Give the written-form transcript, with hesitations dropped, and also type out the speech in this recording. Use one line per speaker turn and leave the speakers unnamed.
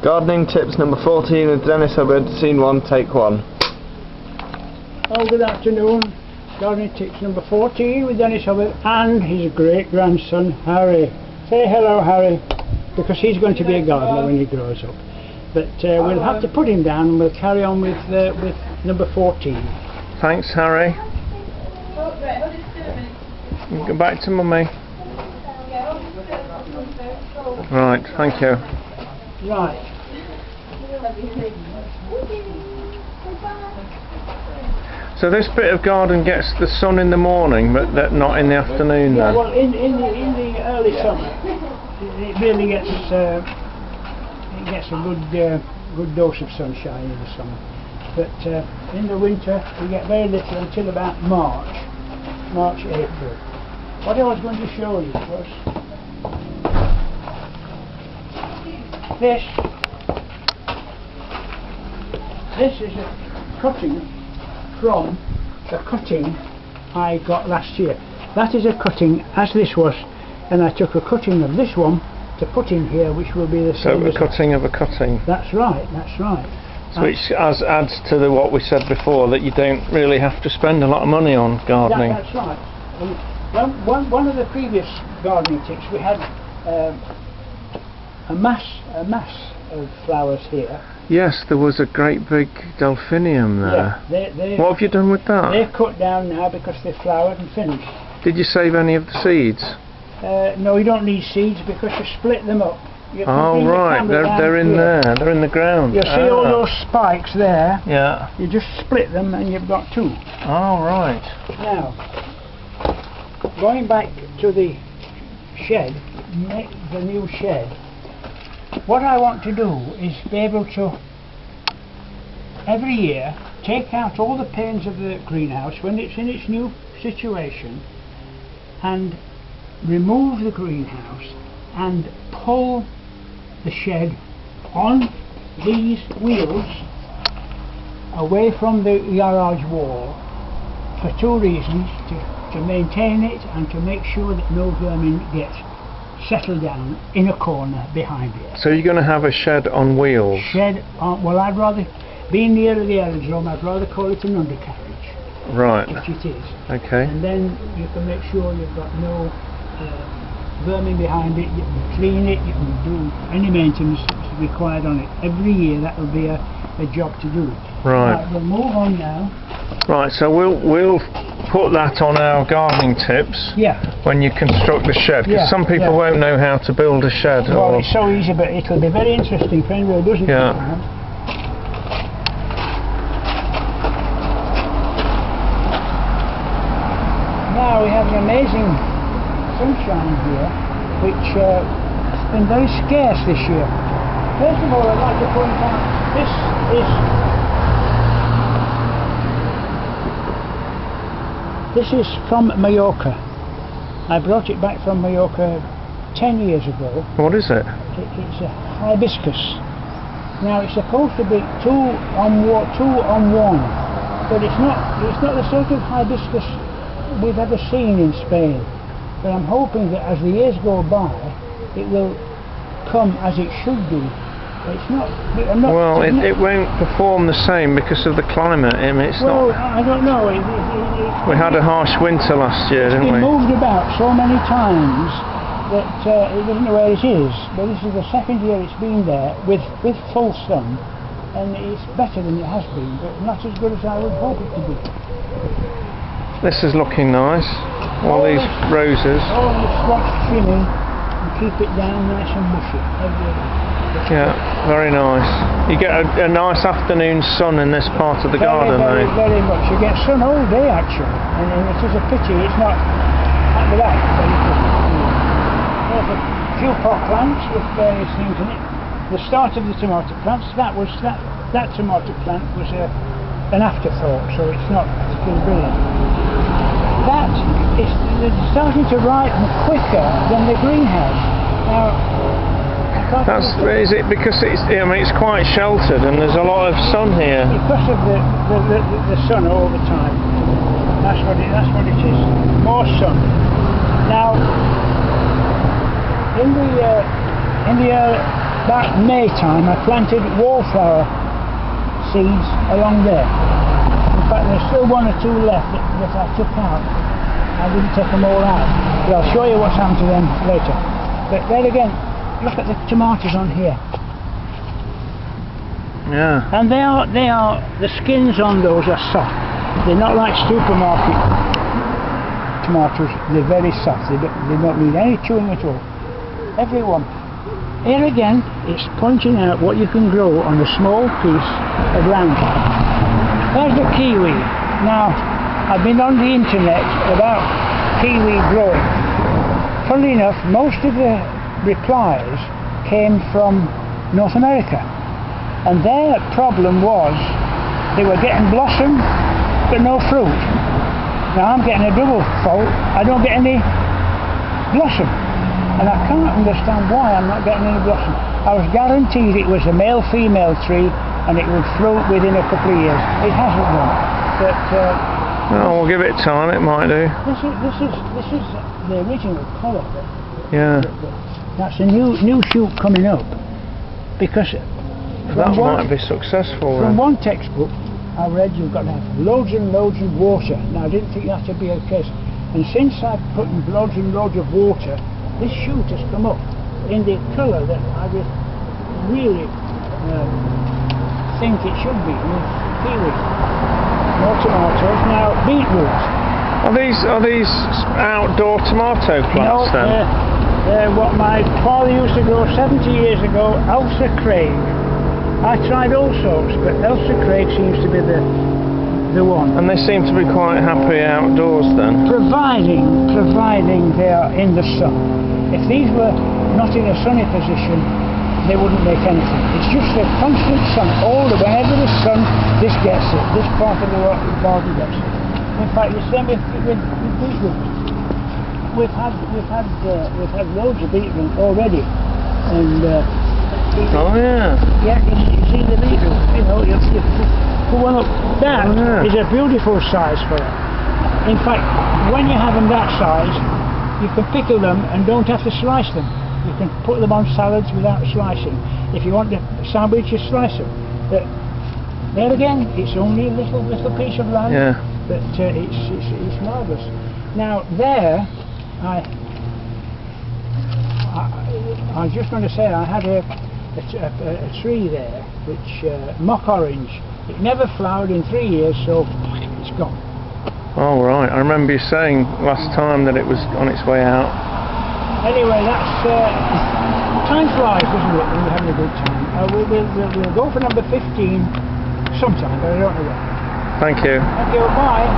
Gardening tips number 14 with Dennis Hubbard, scene 1, take 1.
Oh, good afternoon. Gardening tips number 14 with Dennis Hubbard and his great grandson Harry. Say hello, Harry, because he's going to be a gardener when he grows up. But we'll have to put him down and we'll carry on with number 14.
Thanks, Harry. Go back to Mummy. Right, thank you.
Right.
So this bit of garden gets the sun in the morning, but not in the afternoon then?
Yeah, well, in the early summer, it really gets a good dose of sunshine in the summer. But in the winter, we get very little until about March, April. What I was going to show you was this. This is a cutting from the cutting I got last year. That is a cutting as this was, and I took a cutting of this one to put in here, which will be the same.
So a cutting of a cutting.
That's right. That's right.
So which adds to what we said before, that you don't really have to spend a lot of money on gardening.
That's right. One of the previous gardening tips, we had a mass of flowers here.
Yes, there was a great big delphinium there.
Yeah,
what have you done with that?
They're cut down now because they're flowered and finished.
Did you save any of the seeds?
No, you don't need seeds because you split them up.
Oh right, they're in there, they're in the ground.
You see all those spikes there?
Yeah.
You just split them and you've got two.
Oh right.
Now, going back to the shed, the new shed, what I want to do is be able to, every year, take out all the panes of the greenhouse when it's in its new situation and remove the greenhouse and pull the shed on these wheels away from the garage wall for two reasons: to maintain it and to make sure that no vermin get settled down in a corner behind it.
So you're going to have a shed on wheels?
Shed on, well, I'd rather, being near the aerodrome, I'd rather call it an undercarriage.
Right.
Which it is.
Okay.
And then you can make sure you've got no vermin behind it, you can clean it, you can do any maintenance that's required on it. Every year that will be a job to do.
Right.
Right, we'll move on now.
Right, so we'll put that on our gardening tips.
Yeah.
When you construct the shed, because some people won't know how to build a shed.
Well, it's so easy, but it'll be very interesting for anyone who doesn't understand. Now we have an amazing sunshine here, which has been very scarce this year. First of all, I'd like to point out this is from Mallorca. I brought it back from Mallorca 10 years ago.
What is it?
It's a hibiscus. Now it's supposed to be two on one, but it's not the sort of hibiscus we've ever seen in Spain. But I'm hoping that as the years go by, it will come as it should do. It's not.
Well, it won't perform the same because of the climate. I mean, it's
well,
not.
I don't know.
We had a harsh winter last year, didn't we?
It's been moved about so many times that it doesn't know where it is. But this is the second year it's been there with full sun, and it's better than it has been, but not as good as I would hope it to be.
This is looking nice. All these roses.
All this swamp trimming and keep it down nice and bushy.
Yeah, very nice. You get a nice afternoon sun in this part of the garden, though.
Very much. You get sun all day, actually, and it is a pity it's not at the back. There's a few pot plants with various things in it. The start of the tomato plants, that tomato plant was an afterthought, so it's not still brilliant. That is starting to ripen quicker than the greenhouse. Now,
is it because it's quite sheltered and there's a lot of sun here?
Because of the sun all the time. That's what it is. More sun. Now, in the about May time, I planted wallflower seeds along there. In fact, there's still one or two left that I took out. I didn't take them all out, but I'll show you what's happened to them later. But then again, look at the tomatoes on here.
Yeah.
And the skins on those are soft. They're not like supermarket tomatoes. They're very soft. They don't need any chewing at all. Every one. Here again, it's pointing out what you can grow on a small piece of land. There's the kiwi. Now, I've been on the internet about kiwi growing. Funnily enough, most of the replies came from North America. And their problem was they were getting blossom but no fruit. Now I'm getting a double fault. I don't get any blossom. And I can't understand why I'm not getting any blossom. I was guaranteed it was a male-female tree and it would fruit within a couple of years. It hasn't done. But
oh, we'll give it time, it might do.
This is the original colour.
Yeah.
That's a new shoot coming up. Because
that might be successful.
From one textbook I read, you've got to have loads and loads of water. Now I didn't think that to be the case. And since I've put in loads and loads of water, this shoot has come up in the colour that I would really think it should be, with kiwi. More tomatoes. Now beetroot.
Are these outdoor tomato plants then?
They're what my father used to grow 70 years ago, Elsa Craig. I tried all sorts, but Elsa Craig seems to be the one.
And they seem to be quite happy outdoors then?
Providing they are in the sun. If these were not in a sunny position, they wouldn't make anything. It's just the constant sun. Whenever the sun, this gets it. This part of the garden gets it. In fact, the same with beetroot. We've had loads of beetroot already, and
oh yeah.
Yeah, you see the beetroot. You know, you put one up. That is a beautiful size for it. In fact, when you have them that size, you can pickle them and don't have to slice them. You can put them on salads without slicing. If you want the sandwich, you slice them. But there again, it's only a little piece of land.
Yeah.
But it's marvellous. Now there, I was just going to say I had a tree there, which mock orange. It never flowered in 3 years, so it's gone.
Oh right, I remember you saying last time that it was on its way out.
Anyway, that's time flies, doesn't it? When we're having a good time. We'll go for number 15 sometime, but I don't know when.
Thank you.
Thank you. Bye.